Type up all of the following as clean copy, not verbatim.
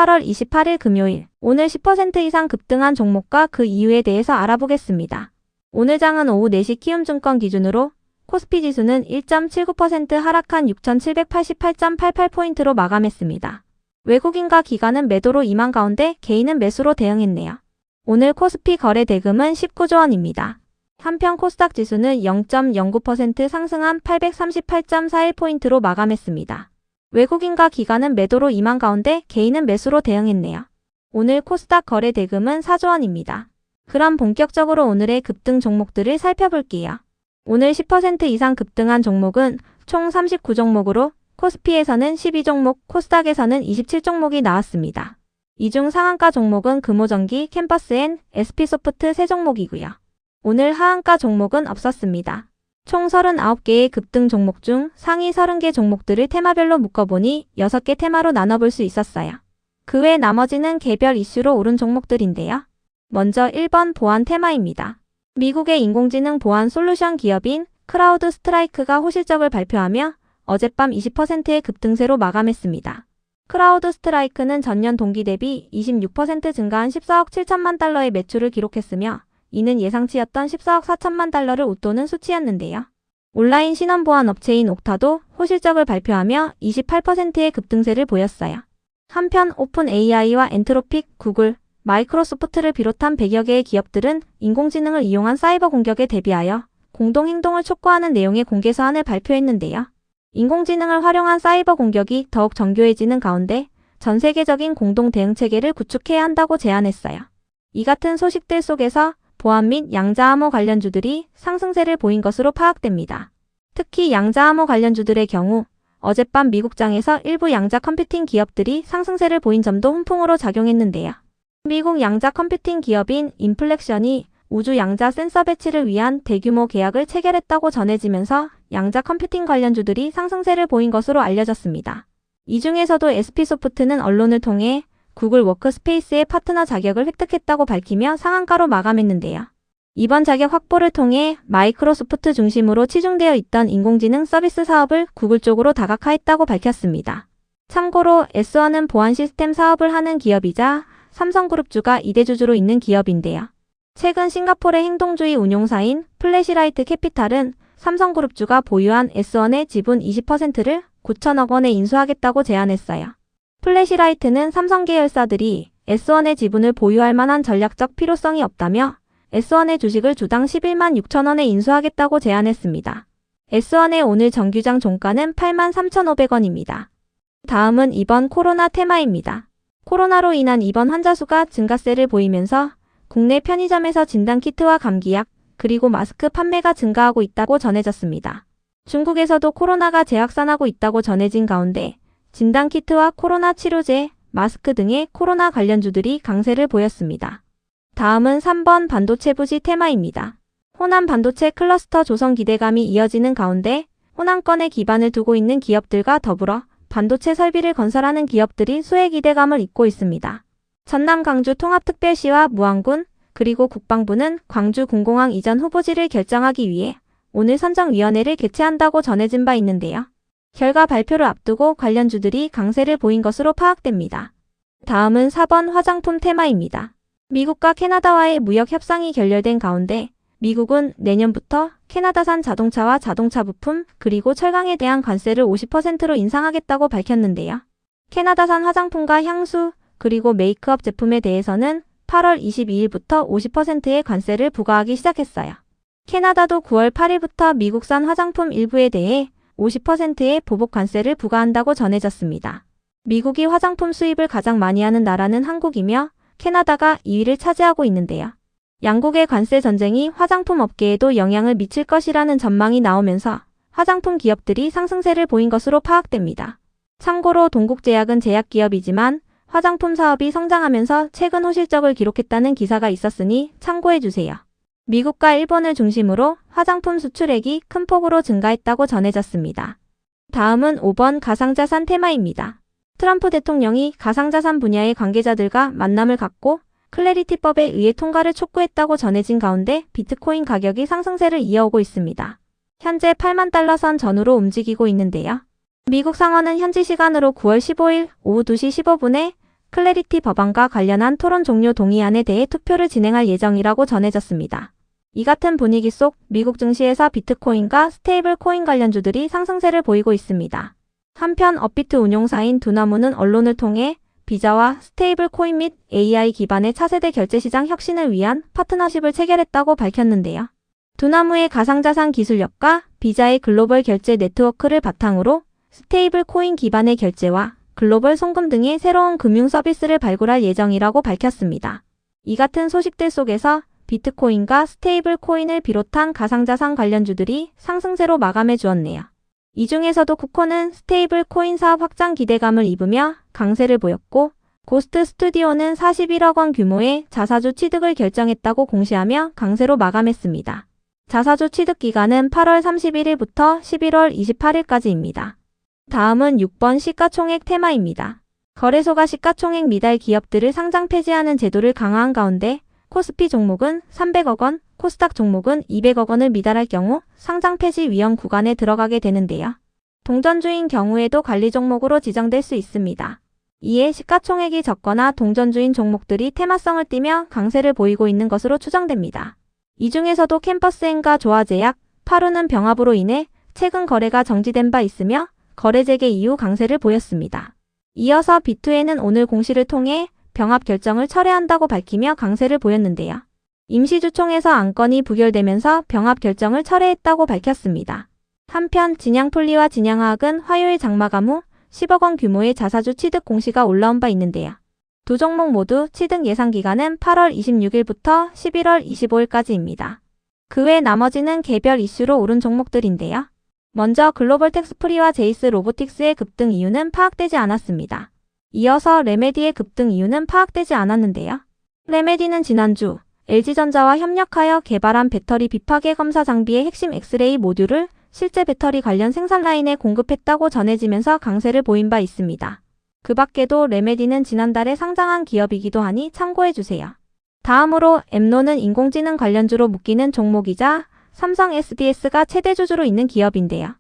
8월 28일 금요일, 오늘 10% 이상 급등한 종목과 그 이유에 대해서 알아보겠습니다. 오늘 장은 오후 4시 키움증권 기준으로 코스피 지수는 1.79% 하락한 6,788.88포인트로 마감했습니다. 외국인과 기관은 매도로 임한 가운데 개인은 매수로 대응했네요. 오늘 코스피 거래 대금은 19조 원입니다. 한편 코스닥 지수는 0.09% 상승한 838.41포인트로 마감했습니다. 외국인과 기관은 매도로 임한 가운데 개인은 매수로 대응했네요. 오늘 코스닥 거래 대금은 4조 원입니다. 그럼 본격적으로 오늘의 급등 종목들을 살펴볼게요. 오늘 10% 이상 급등한 종목은 총 39종목으로 코스피에서는 12종목, 코스닥에서는 27종목이 나왔습니다. 이 중 상한가 종목은 금호전기, 캠퍼스앤, SP소프트 3종목이고요. 오늘 하한가 종목은 없었습니다. 총 39개의 급등 종목 중 상위 30개 종목들을 테마별로 묶어보니 6개 테마로 나눠볼 수 있었어요. 그 외 나머지는 개별 이슈로 오른 종목들인데요. 먼저 1번 보안 테마입니다. 미국의 인공지능 보안 솔루션 기업인 크라우드 스트라이크가 호실적을 발표하며 어젯밤 20%의 급등세로 마감했습니다. 크라우드 스트라이크는 전년 동기 대비 26% 증가한 14억 7천만 달러의 매출을 기록했으며 이는 예상치였던 14억 4천만 달러를 웃도는 수치였는데요. 온라인 신원보안 업체인 옥타도 호실적을 발표하며 28%의 급등세를 보였어요. 한편 오픈 AI와 엔트로픽, 구글, 마이크로소프트를 비롯한 100여 개의 기업들은 인공지능을 이용한 사이버 공격에 대비하여 공동행동을 촉구하는 내용의 공개 서한을 발표했는데요. 인공지능을 활용한 사이버 공격이 더욱 정교해지는 가운데 전 세계적인 공동 대응 체계를 구축해야 한다고 제안했어요. 이 같은 소식들 속에서 보안 및 양자암호 관련주들이 상승세를 보인 것으로 파악됩니다. 특히 양자암호 관련주들의 경우 어젯밤 미국장에서 일부 양자 컴퓨팅 기업들이 상승세를 보인 점도 훈풍으로 작용했는데요. 미국 양자 컴퓨팅 기업인 인플렉션이 우주 양자 센서 배치를 위한 대규모 계약을 체결했다고 전해지면서 양자 컴퓨팅 관련주들이 상승세를 보인 것으로 알려졌습니다. 이 중에서도 SP소프트는 언론을 통해 구글 워크스페이스의 파트너 자격을 획득했다고 밝히며 상한가로 마감했는데요. 이번 자격 확보를 통해 마이크로소프트 중심으로 치중되어 있던 인공지능 서비스 사업을 구글 쪽으로 다각화했다고 밝혔습니다. 참고로 S1은 보안 시스템 사업을 하는 기업이자 삼성그룹주가 2대 주주로 있는 기업인데요. 최근 싱가포르의 행동주의 운용사인 플래시라이트 캐피탈은 삼성그룹주가 보유한 S1의 지분 20%를 9천억 원에 인수하겠다고 제안했어요. 플래시라이트는 삼성 계열사들이 S1의 지분을 보유할 만한 전략적 필요성이 없다며 S1의 주식을 주당 11만 6천 원에 인수하겠다고 제안했습니다. S1의 오늘 정규장 종가는 8만 3,500원입니다. 다음은 이번 코로나 테마입니다. 코로나로 인한 입원 환자 수가 증가세를 보이면서 국내 편의점에서 진단키트와 감기약, 그리고 마스크 판매가 증가하고 있다고 전해졌습니다. 중국에서도 코로나가 재확산하고 있다고 전해진 가운데 진단키트와 코로나 치료제, 마스크 등의 코로나 관련주들이 강세를 보였습니다. 다음은 3번 반도체 부지 테마입니다. 호남 반도체 클러스터 조성 기대감이 이어지는 가운데 호남권에 기반을 두고 있는 기업들과 더불어 반도체 설비를 건설하는 기업들이 수혜 기대감을 잇고 있습니다. 전남 광주 통합특별시와 무안군, 그리고 국방부는 광주 군공항 이전 후보지를 결정하기 위해 오늘 선정위원회를 개최한다고 전해진 바 있는데요. 결과 발표를 앞두고 관련주들이 강세를 보인 것으로 파악됩니다. 다음은 4번 화장품 테마입니다. 미국과 캐나다와의 무역 협상이 결렬된 가운데 미국은 내년부터 캐나다산 자동차와 자동차 부품 그리고 철강에 대한 관세를 50%로 인상하겠다고 밝혔는데요. 캐나다산 화장품과 향수 그리고 메이크업 제품에 대해서는 8월 22일부터 50%의 관세를 부과하기 시작했어요. 캐나다도 9월 8일부터 미국산 화장품 일부에 대해 50%의 보복 관세를 부과한다고 전해졌습니다. 미국이 화장품 수입을 가장 많이 하는 나라는 한국이며 캐나다가 2위를 차지하고 있는데요. 양국의 관세 전쟁이 화장품 업계에도 영향을 미칠 것이라는 전망이 나오면서 화장품 기업들이 상승세를 보인 것으로 파악됩니다. 참고로 동국제약은 제약기업이지만 화장품 사업이 성장하면서 최근 호실적을 기록했다는 기사가 있었으니 참고해주세요. 미국과 일본을 중심으로 화장품 수출액이 큰 폭으로 증가했다고 전해졌습니다. 다음은 5번 가상자산 테마입니다. 트럼프 대통령이 가상자산 분야의 관계자들과 만남을 갖고 클래리티법에 의해 통과를 촉구했다고 전해진 가운데 비트코인 가격이 상승세를 이어오고 있습니다. 현재 8만 달러 선 전후로 움직이고 있는데요. 미국 상원은 현지 시간으로 9월 15일 오후 2시 15분에 클래리티 법안과 관련한 토론 종료 동의안에 대해 투표를 진행할 예정이라고 전해졌습니다. 이 같은 분위기 속 미국 증시에서 비트코인과 스테이블 코인 관련주들이 상승세를 보이고 있습니다. 한편 업비트 운용사인 두나무는 언론을 통해 비자와 스테이블 코인 및 AI 기반의 차세대 결제 시장 혁신을 위한 파트너십을 체결했다고 밝혔는데요. 두나무의 가상자산 기술력과 비자의 글로벌 결제 네트워크를 바탕으로 스테이블 코인 기반의 결제와 글로벌 송금 등의 새로운 금융 서비스를 발굴할 예정이라고 밝혔습니다. 이 같은 소식들 속에서 비트코인과 스테이블 코인을 비롯한 가상자산 관련주들이 상승세로 마감해 주었네요. 이 중에서도 쿠코는 스테이블 코인 사업 확장 기대감을 입으며 강세를 보였고, 고스트 스튜디오는 41억 원 규모의 자사주 취득을 결정했다고 공시하며 강세로 마감했습니다. 자사주 취득 기간은 8월 31일부터 11월 28일까지입니다. 다음은 6번 시가총액 테마입니다. 거래소가 시가총액 미달 기업들을 상장 폐지하는 제도를 강화한 가운데 코스피 종목은 300억 원, 코스닥 종목은 200억 원을 미달할 경우 상장 폐지 위험 구간에 들어가게 되는데요. 동전주인 경우에도 관리 종목으로 지정될 수 있습니다. 이에 시가총액이 적거나 동전주인 종목들이 테마성을 띠며 강세를 보이고 있는 것으로 추정됩니다. 이 중에서도 캠퍼스엔과 조화제약, 파루는 병합으로 인해 최근 거래가 정지된 바 있으며 거래 재개 이후 강세를 보였습니다. 이어서 B2N은 오늘 공시를 통해 병합 결정을 철회한다고 밝히며 강세를 보였는데요. 임시주총에서 안건이 부결되면서 병합 결정을 철회했다고 밝혔습니다. 한편 진양폴리와 진양화학은 화요일 장마감 후 10억 원 규모의 자사주 취득 공시가 올라온 바 있는데요. 두 종목 모두 취득 예상 기간은 8월 26일부터 11월 25일까지입니다. 그 외 나머지는 개별 이슈로 오른 종목들인데요. 먼저 글로벌 텍스프리와 제이스 로보틱스의 급등 이유는 파악되지 않았습니다. 이어서 레메디의 급등 이유는 파악되지 않았는데요. 레메디는 지난주 LG전자와 협력하여 개발한 배터리 비파괴 검사 장비의 핵심 엑스레이 모듈을 실제 배터리 관련 생산 라인에 공급했다고 전해지면서 강세를 보인 바 있습니다. 그 밖에도 레메디는 지난달에 상장한 기업이기도 하니 참고해주세요. 다음으로 엠노는 인공지능 관련주로 묶이는 종목이자 삼성 SDS가 최대 주주로 있는 기업인데요.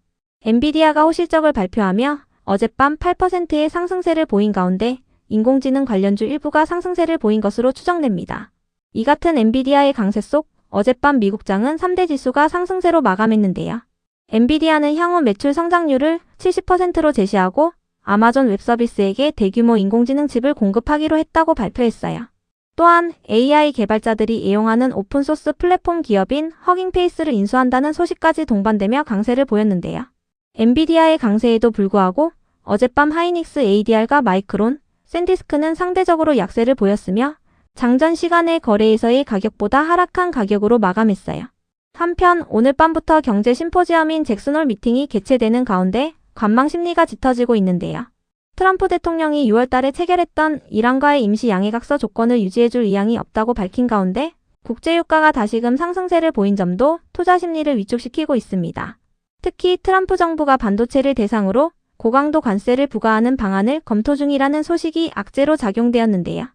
엔비디아가 호실적을 발표하며 어젯밤 8%의 상승세를 보인 가운데 인공지능 관련주 일부가 상승세를 보인 것으로 추정됩니다. 이 같은 엔비디아의 강세 속 어젯밤 미국장은 3대 지수가 상승세로 마감했는데요. 엔비디아는 향후 매출 성장률을 70%로 제시하고 아마존 웹서비스에게 대규모 인공지능 칩을 공급하기로 했다고 발표했어요. 또한 AI 개발자들이 이용하는 오픈소스 플랫폼 기업인 허깅페이스를 인수한다는 소식까지 동반되며 강세를 보였는데요. 엔비디아의 강세에도 불구하고 어젯밤 하이닉스 ADR과 마이크론, 샌디스크는 상대적으로 약세를 보였으며 장전 시간의 거래에서의 가격보다 하락한 가격으로 마감했어요. 한편 오늘 밤부터 경제 심포지엄인 잭슨홀 미팅이 개최되는 가운데 관망 심리가 짙어지고 있는데요. 트럼프 대통령이 6월 달에 체결했던 이란과의 임시 양해각서 조건을 유지해줄 의향이 없다고 밝힌 가운데 국제유가가 다시금 상승세를 보인 점도 투자 심리를 위축시키고 있습니다. 특히 트럼프 정부가 반도체를 대상으로 고강도 관세를 부과하는 방안을 검토 중이라는 소식이 악재로 작용되었는데요.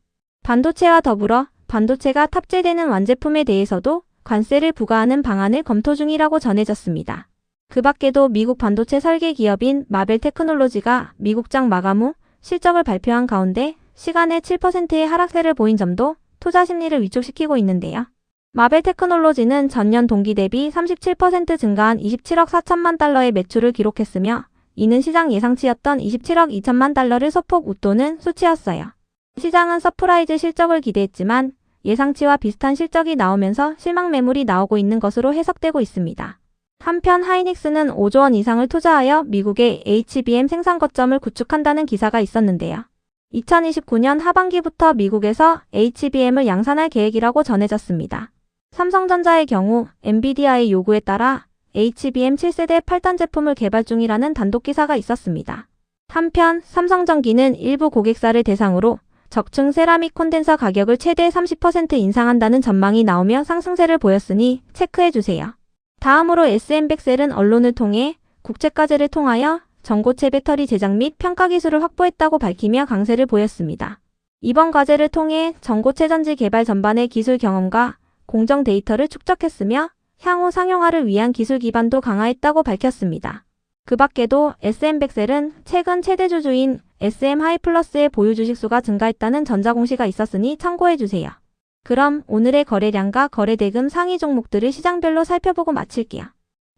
반도체와 더불어 반도체가 탑재되는 완제품에 대해서도 관세를 부과하는 방안을 검토 중이라고 전해졌습니다. 그 밖에도 미국 반도체 설계 기업인 마벨 테크놀로지가 미국장 마감 후 실적을 발표한 가운데 시간에 7%의 하락세를 보인 점도 투자 심리를 위축시키고 있는데요. 마벨 테크놀로지는 전년 동기 대비 37% 증가한 27억 4천만 달러의 매출을 기록했으며 이는 시장 예상치였던 27억 2천만 달러를 소폭 웃도는 수치였어요. 시장은 서프라이즈 실적을 기대했지만 예상치와 비슷한 실적이 나오면서 실망 매물이 나오고 있는 것으로 해석되고 있습니다. 한편 하이닉스는 5조 원 이상을 투자하여 미국의 HBM 생산 거점을 구축한다는 기사가 있었는데요. 2029년 하반기부터 미국에서 HBM을 양산할 계획이라고 전해졌습니다. 삼성전자의 경우 엔비디아의 요구에 따라 HBM 7세대 8단 제품을 개발 중이라는 단독 기사가 있었습니다. 한편 삼성전기는 일부 고객사를 대상으로 적층 세라믹 콘덴서 가격을 최대 30% 인상한다는 전망이 나오며 상승세를 보였으니 체크해주세요. 다음으로 SM백셀은 언론을 통해 국제과제를 통하여 전고체 배터리 제작 및 평가 기술을 확보했다고 밝히며 강세를 보였습니다. 이번 과제를 통해 전고체 전지 개발 전반의 기술 경험과 공정 데이터를 축적했으며 향후 상용화를 위한 기술 기반도 강화했다고 밝혔습니다. 그 밖에도 SM백셀은 최근 최대 주주인 SM 하이플러스의 보유 주식수가 증가했다는 전자공시가 있었으니 참고해주세요. 그럼 오늘의 거래량과 거래대금 상위 종목들을 시장별로 살펴보고 마칠게요.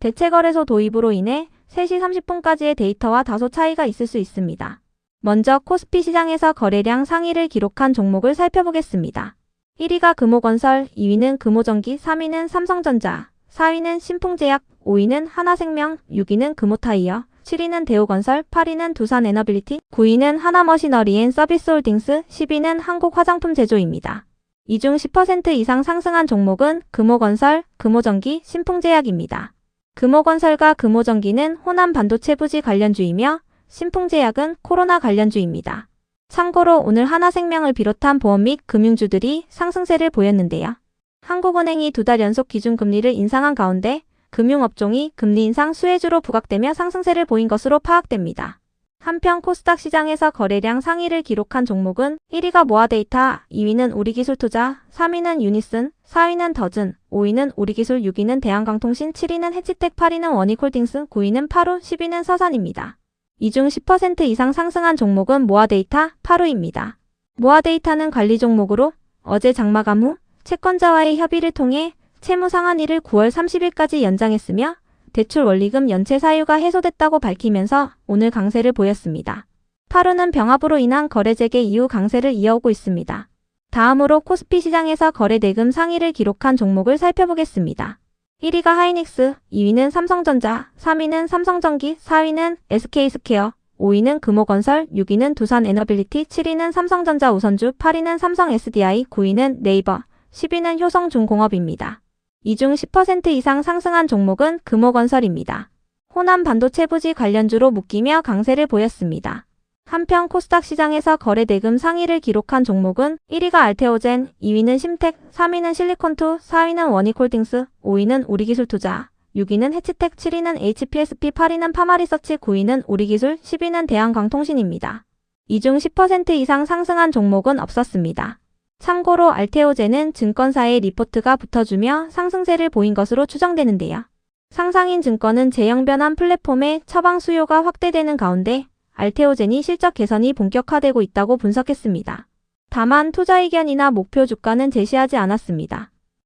대체거래소 도입으로 인해 3시 30분까지의 데이터와 다소 차이가 있을 수 있습니다. 먼저 코스피 시장에서 거래량 상위를 기록한 종목을 살펴보겠습니다. 1위가 금호건설, 2위는 금호전기, 3위는 삼성전자, 4위는 신풍제약, 5위는 하나생명, 6위는 금호타이어, 7위는 대우건설, 8위는 두산에너빌리티, 9위는 하나머시너리앤서비스홀딩스, 10위는 한국화장품제조입니다. 이 중 10% 이상 상승한 종목은 금호건설, 금호전기, 신풍제약입니다. 금호건설과 금호전기는 호남 반도체 부지 관련주이며 신풍제약은 코로나 관련주입니다. 참고로 오늘 하나생명을 비롯한 보험 및 금융주들이 상승세를 보였는데요. 한국은행이 2달 연속 기준금리를 인상한 가운데 금융업종이 금리 인상 수혜주로 부각되며 상승세를 보인 것으로 파악됩니다. 한편 코스닥 시장에서 거래량 상위를 기록한 종목은 1위가 모아데이터, 2위는 우리기술투자, 3위는 유니슨, 4위는 더즌, 5위는 우리기술, 6위는 대한강통신, 7위는 해치텍, 8위는 원익홀딩스, 9위는 파루, 10위는 서산입니다. 이 중 10% 이상 상승한 종목은 모아데이터, 파루입니다. 모아데이터는 관리 종목으로 어제 장마감 후 채권자와의 협의를 통해 채무 상환일을 9월 30일까지 연장했으며 대출 원리금 연체 사유가 해소됐다고 밝히면서 오늘 강세를 보였습니다. 파루는 병합으로 인한 거래 재개 이후 강세를 이어오고 있습니다. 다음으로 코스피 시장에서 거래 대금 상위를 기록한 종목을 살펴보겠습니다. 1위가 하이닉스, 2위는 삼성전자, 3위는 삼성전기, 4위는 SK스퀘어, 5위는 금호건설, 6위는 두산에너빌리티, 7위는 삼성전자 우선주, 8위는 삼성 SDI, 9위는 네이버, 10위는 효성중공업입니다. 이 중 10% 이상 상승한 종목은 금호건설입니다. 호남 반도체 부지 관련주로 묶이며 강세를 보였습니다. 한편 코스닥 시장에서 거래 대금 상위를 기록한 종목은 1위가 알테오젠, 2위는 심텍, 3위는 실리콘투, 4위는 원익홀딩스, 5위는 우리기술투자, 6위는 해치텍, 7위는 HPSP, 8위는 파마리서치, 9위는 우리기술, 10위는 대한광통신입니다. 이 중 10% 이상 상승한 종목은 없었습니다. 참고로 알테오젠은 증권사의 리포트가 붙어주며 상승세를 보인 것으로 추정되는데요. 상상인 증권은 재형변환 플랫폼의 처방 수요가 확대되는 가운데 알테오젠이 실적 개선이 본격화되고 있다고 분석했습니다. 다만 투자 의견이나 목표 주가는 제시하지 않았습니다.